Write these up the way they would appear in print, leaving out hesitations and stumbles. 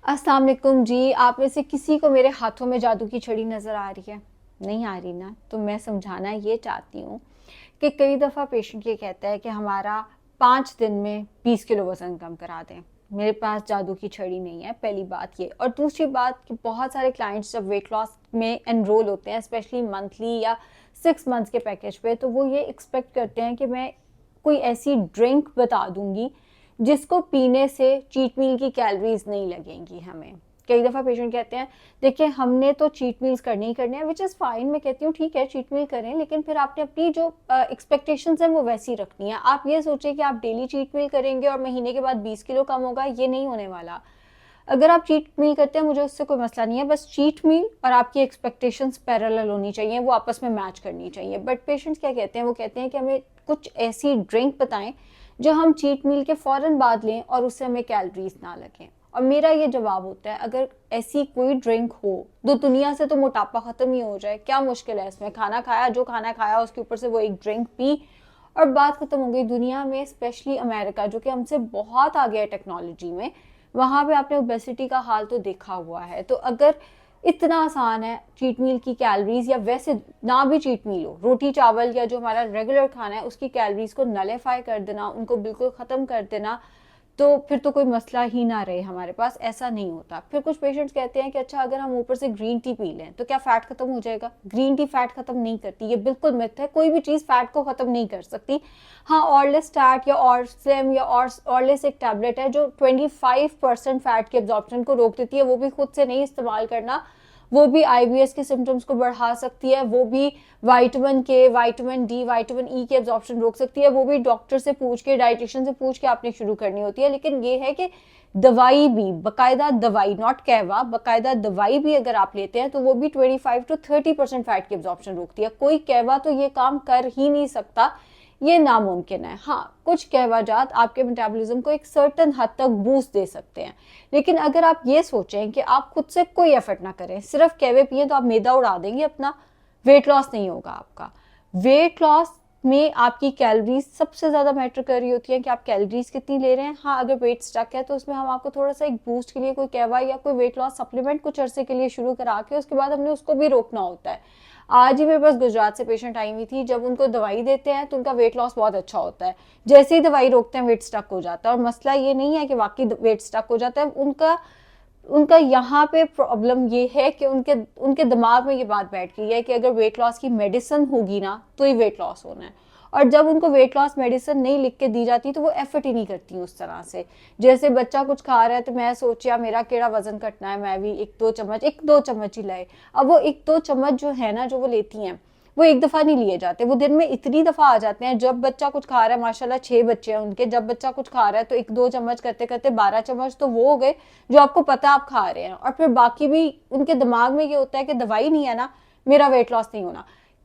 अस्सलाम वालेकुम जी। आप में से किसी को मेरे हाथों में जादू की छड़ी नज़र आ रही है? नहीं आ रही ना? तो मैं समझाना ये चाहती हूँ कि कई दफ़ा पेशेंट ये कहता है कि हमारा 5 दिन में 20 किलो वज़न कम करा दें। मेरे पास जादू की छड़ी नहीं है, पहली बात ये। और दूसरी बात कि बहुत सारे क्लाइंट्स जब वेट लॉस में एनरोल होते हैं, स्पेशली मंथली या 6 मंथ्स के पैकेज पे, तो वो ये एक्सपेक्ट करते हैं कि मैं कोई ऐसी ड्रिंक बता दूंगी जिसको पीने से चीट मील की कैलोरीज नहीं लगेंगी हमें। कई दफ़ा पेशेंट कहते हैं देखिए हमने तो चीट मील्स करने ही करने हैं, विच इज़ फाइन। मैं कहती हूँ ठीक है चीट मील करें, लेकिन फिर आपने अपनी जो एक्सपेक्टेशंस हैं वो वैसी रखनी है। आप ये सोचें कि आप डेली चीट मील करेंगे और महीने के बाद 20 किलो कम होगा, ये नहीं होने वाला। अगर आप चीट मील करते हैं मुझे उससे कोई मसला नहीं है, बस चीट मील और आपकी एक्सपेक्टेशंस पैरेलल होनी चाहिए, वो आपस में मैच करनी चाहिए। बट पेशेंट्स क्या कहते हैं, वो कहते हैं कि हमें कुछ ऐसी ड्रिंक बताएं जो हम चीट मील के फ़ौरन बाद लें और उससे हमें कैलोरीज ना लगें। और मेरा ये जवाब होता है, अगर ऐसी कोई ड्रिंक हो तो दुनिया से तो मोटापा ख़त्म ही हो जाए, क्या मुश्किल है इसमें? खाना खाया, जो खाना खाया उसके ऊपर से वो एक ड्रिंक पी और बात खत्म हो गई। दुनिया में स्पेशली अमेरिका जो कि हमसे बहुत आगे है टेक्नोलॉजी में, वहाँ पे आपने ओबेसिटी का हाल तो देखा हुआ है। तो अगर इतना आसान है चीट मील की कैलोरीज, या वैसे ना भी चीट मील हो, रोटी चावल या जो हमारा रेगुलर खाना है उसकी कैलोरीज को नलेफाई कर देना, उनको बिल्कुल ख़त्म कर देना, तो फिर तो कोई मसला ही ना रहे हमारे पास। ऐसा नहीं होता। फिर कुछ पेशेंट्स कहते हैं कि अच्छा अगर हम ऊपर से ग्रीन टी पी लें तो क्या फैट खत्म हो जाएगा? ग्रीन टी फैट खत्म नहीं करती, ये बिल्कुल मिथ है। कोई भी चीज़ फैट को खत्म नहीं कर सकती। हाँ, ऑर्लिस्टैट या ऑर्स्लिम या ऑर्लिस एक टैबलेट है जो 25% फैट के एब्जॉर्प्शन को रोक देती है, वो भी खुद से नहीं इस्तेमाल करना। वो भी आईबीएस के सिम्टम्स को बढ़ा सकती है, वो भी विटामिन के, विटामिन डी, विटामिन ई के एब्जॉर्प्शन रोक सकती है, वो भी डॉक्टर से पूछ के, डाइटिशियन से पूछ के आपने शुरू करनी होती है। लेकिन ये है कि दवाई भी, बाकायदा दवाई, नॉट कहवा, बाकायदा दवाई भी अगर आप लेते हैं तो वो भी 25 to 30% फैट की एब्जॉर्प्शन रोकती है। कोई कहवा तो ये काम कर ही नहीं सकता, ये नामुमकिन है। हाँ, कुछ कहवाजात आपके मेटाबॉलिज्म को एक सर्टेन हद तक बूस्ट दे सकते हैं, लेकिन अगर आप ये सोचें कि आप खुद से कोई एफर्ट ना करें, सिर्फ कहवे पिए, तो आप मैदा उड़ा देंगे अपना, वेट लॉस नहीं होगा आपका। वेट लॉस में आपकी कैलोरीज सबसे ज्यादा मैटर कर रही होती है कि आप कैलोरीज कितनी ले रहे हैं। हाँ, अगर वेट स्टक है तो उसमें हम आपको थोड़ा सा एक बूस्ट के लिए कोई कहवा या कोई वेट लॉस सप्लीमेंट कुछ अरसे के लिए शुरू करा के उसके बाद हमने उसको भी रोकना होता है। आज ही मेरे पास गुजरात से पेशेंट आई हुई थी, जब उनको दवाई देते हैं तो उनका वेट लॉस बहुत अच्छा होता है, जैसे ही दवाई रोकते हैं वेट स्टक हो जाता है। और मसला ये नहीं है कि वाकई वेट स्टक हो जाता है, उनका उनका यहाँ पे प्रॉब्लम ये है कि उनके उनके दिमाग में ये बात बैठ गई है कि अगर वेट लॉस की मेडिसिन होगी ना तो ही वेट लॉस होना है। और जब उनको वेट लॉस मेडिसिन नहीं लिख के दी जाती तो वो एफर्ट ही नहीं करती उस तरह से। जैसे बच्चा कुछ खा रहा है तो मैं सोचा मेरा केड़ा वजन घटना है, मैं भी एक दो चम्मच ही लाए। अब वो एक दो चम्मच जो है ना, जो वो लेती हैं, वो एक दफा नहीं लिए जाते, वो दिन में इतनी दफा आ जाते हैं। जब बच्चा कुछ खा रहा है, माशाल्लाह 6 बच्चे हैं उनके, जब बच्चा कुछ खा रहा है तो एक दो चम्मच करते करते 12 चम्मच तो वो हो गए जो आपको पता आप खा रहे हैं। और फिर बाकी भी उनके दिमाग में ये होता है कि दवाई नहीं है ना, मेरा वेट लॉस नहीं होना।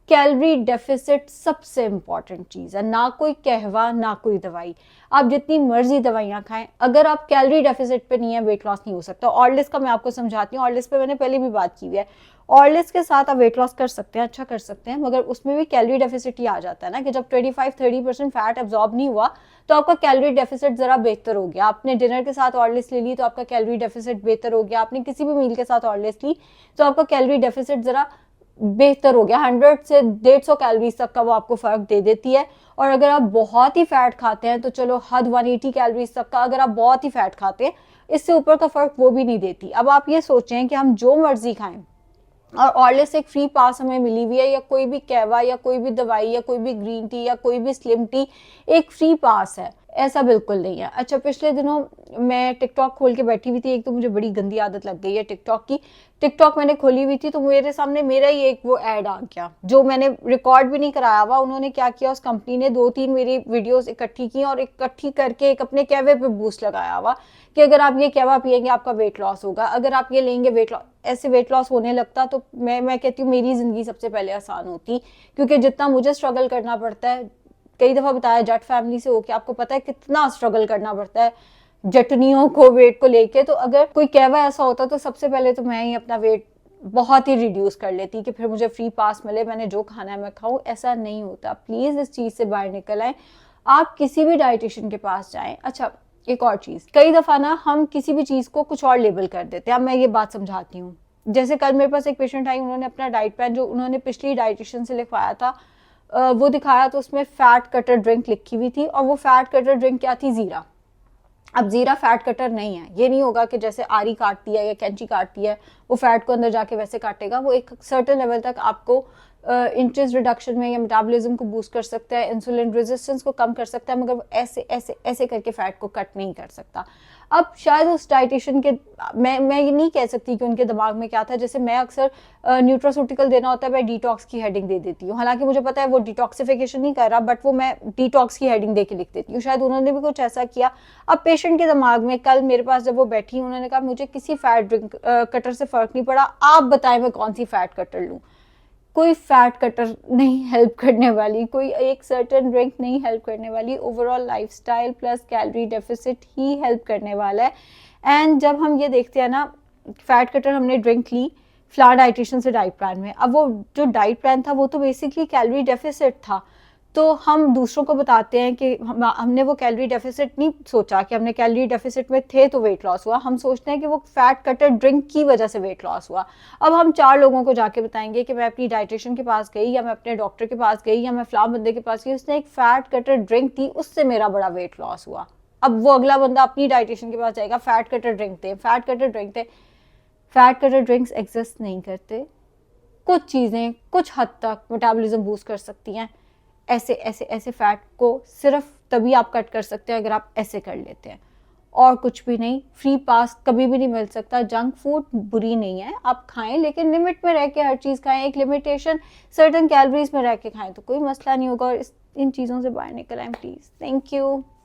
कैलोरी डेफिसिट सबसे इंपॉर्टेंट चीज है, ना कोई कहवा ना कोई दवाई। आप जितनी मर्जी दवाइयां खाएं, अगर आप कैलोरी डेफिसिट पे नहीं है वेट लॉस नहीं हो सकता। ऑर्लिस का मैं आपको समझाती हूँ, ऑर्लिस पे मैंने पहले भी बात की हुई है। ऑर्लिस के साथ आप वेट लॉस कर सकते हैं, अच्छा कर सकते हैं, मगर उसमें भी कैलोरी डेफिसिट ही आ जाता है ना कि जब 25-30% फैट एब्जॉर्ब नहीं हुआ तो आपका कैलोरी डेफिसिट जरा बेहतर हो गया। आपने डिनर के साथ ऑर्लिस ले ली तो आपका कैलोरी डेफिसिट बेहतर हो गया, आपने किसी भी मील के साथ ऑर्लिस ली तो आपका कैलोरी डेफिसिट जरा बेहतर हो गया। 100 से 150 कैलोरीज तक का वो आपको फर्क दे देती है। और अगर आप बहुत ही फैट खाते हैं तो चलो हद 180 कैलोरीज तक का, अगर आप बहुत ही फैट खाते हैं इससे ऊपर का फर्क वो भी नहीं देती। अब आप ये सोचें कि हम जो मर्जी खाएं और ऑर्लिस एक फ्री पास हमें मिली हुई है, या कोई भी कहवा या कोई भी दवाई या कोई भी ग्रीन टी या कोई भी स्लिम टी एक फ्री पास है, ऐसा बिल्कुल नहीं है। अच्छा, पिछले दिनों मैं टिकटॉक खोल के बैठी हुई थी, एक तो मुझे बड़ी गंदी आदत लग गई है टिकटॉक की। टिकटॉक मैंने खोली हुई थी तो मेरे सामने मेरा ही एक वो ऐड आ गया जो मैंने रिकॉर्ड भी नहीं कराया हुआ। उन्होंने क्या किया, उस कंपनी ने 2-3 मेरी वीडियोस इकट्ठी की और इकट्ठी करके एक अपने कहवे पे बूस्ट लगाया हुआ कि अगर आप ये कहवा पिएंगे आपका वेट लॉस होगा, अगर आप ये लेंगे वेट लॉस, ऐसे वेट लॉस होने लगता। तो मैं कहती हूँ मेरी जिंदगी सबसे पहले आसान होती, क्योंकि जितना मुझे स्ट्रगल करना पड़ता है, कई दफा बताया जट फैमिली से होके आपको पता है कितना स्ट्रगल करना पड़ता है जटनियों को वेट को लेके। तो अगर कोई कहवा ऐसा होता तो सबसे पहले तो मैं ही अपना वेट बहुत ही रिड्यूस कर लेती कि फिर मुझे फ्री पास मिले, मैंने जो खाना है मैं खाऊं। ऐसा नहीं होता, प्लीज इस चीज से बाहर निकल आए। आप किसी भी डाइटिशियन के पास जाएं। अच्छा, एक और चीज़, कई दफ़ा ना हम किसी भी चीज़ को कुछ और लेबल कर देते हैं। अब मैं ये बात समझाती हूँ। जैसे कल मेरे पास एक पेशेंट आई, उन्होंने अपना डाइट प्लान जो उन्होंने पिछली डाइटिशियन से लिखवाया था वो दिखाया, तो उसमें फैट कटर ड्रिंक लिखी हुई थी, और वो फैट कटर ड्रिंक क्या थी? ज़ीरा। अब ज़ीरा फैट कटर नहीं है। ये नहीं होगा कि जैसे आरी काटती है या कैंची काटती है वो फैट को अंदर जाके वैसे काटेगा। वो एक सर्टेन लेवल तक आपको इंटरेस्ट रिडक्शन में या मेटाबॉलिज्म को बूस्ट कर सकता है, इंसुलिन रेजिस्टेंस को कम कर सकता है, मगर वो ऐसे ऐसे ऐसे करके फैट को कट नहीं कर सकता। अब शायद उस डाइटिशियन के, मैं ये नहीं कह सकती कि उनके दिमाग में क्या था। जैसे मैं अक्सर न्यूट्रास्यूटिकल देना होता है, मैं डिटॉक्स की हेडिंग दे देती हूँ, हालांकि मुझे पता है वो डिटॉक्सिफिकेशन नहीं कर रहा, बट वो मैं डिटॉक्स की हेडिंग दे के लिख देती हूँ। शायद उन्होंने भी कुछ ऐसा किया। अब पेशेंट के दिमाग में, कल मेरे पास जब वो बैठी, उन्होंने कहा मुझे किसी फैट ड्रिंक कटर से फर्क नहीं पड़ा, आप बताएं मैं कौन सी फैट कटर लूँ। कोई फैट कटर नहीं हेल्प करने वाली, कोई एक सर्टेन ड्रिंक नहीं हेल्प करने वाली, overall lifestyle plus calorie deficit ही हेल्प करने वाला है। एंड जब हम ये देखते हैं ना, फैट कटर हमने ड्रिंक ली फ्ला डाइटिशियन से डाइट प्लान में, अब वो जो डाइट प्लान था वो तो बेसिकली कैलोरी डेफिसिट था। तो हम दूसरों को बताते हैं कि हमने वो कैलोरी डेफिसिट नहीं सोचा कि हमने कैलोरी डेफिसिट में थे तो वेट लॉस हुआ, हम सोचते हैं कि वो फैट कटर ड्रिंक की वजह से वेट लॉस हुआ। अब हम 4 लोगों को जाके बताएंगे कि मैं अपनी डाइटिशियन के पास गई, या मैं अपने डॉक्टर के पास गई, या मैं फलां बंदे के पास गई, उसने एक फैट कटर ड्रिंक दी, उससे मेरा बड़ा वेट लॉस हुआ। अब वो अगला बंदा अपनी डाइटिशियन के पास जाएगा, फैट कटर ड्रिंक दे, फैट कटर ड्रिंक दे। फैट कटर ड्रिंक्स एग्जिस्ट नहीं करते। कुछ चीज़ें कुछ हद तक मेटाबॉलिज्म बूस्ट कर सकती हैं, ऐसे ऐसे ऐसे फैट को सिर्फ तभी आप कट कर सकते हैं अगर आप ऐसे कर लेते हैं, और कुछ भी नहीं। फ्री पास कभी भी नहीं मिल सकता। जंक फूड बुरी नहीं है, आप खाएं, लेकिन लिमिट में रह के हर चीज़ खाएं। एक लिमिटेशन सर्टेन कैलोरीज में रह के खाएं तो कोई मसला नहीं होगा। और इन चीज़ों से बाहर निकल आएं प्लीज़। Thank you.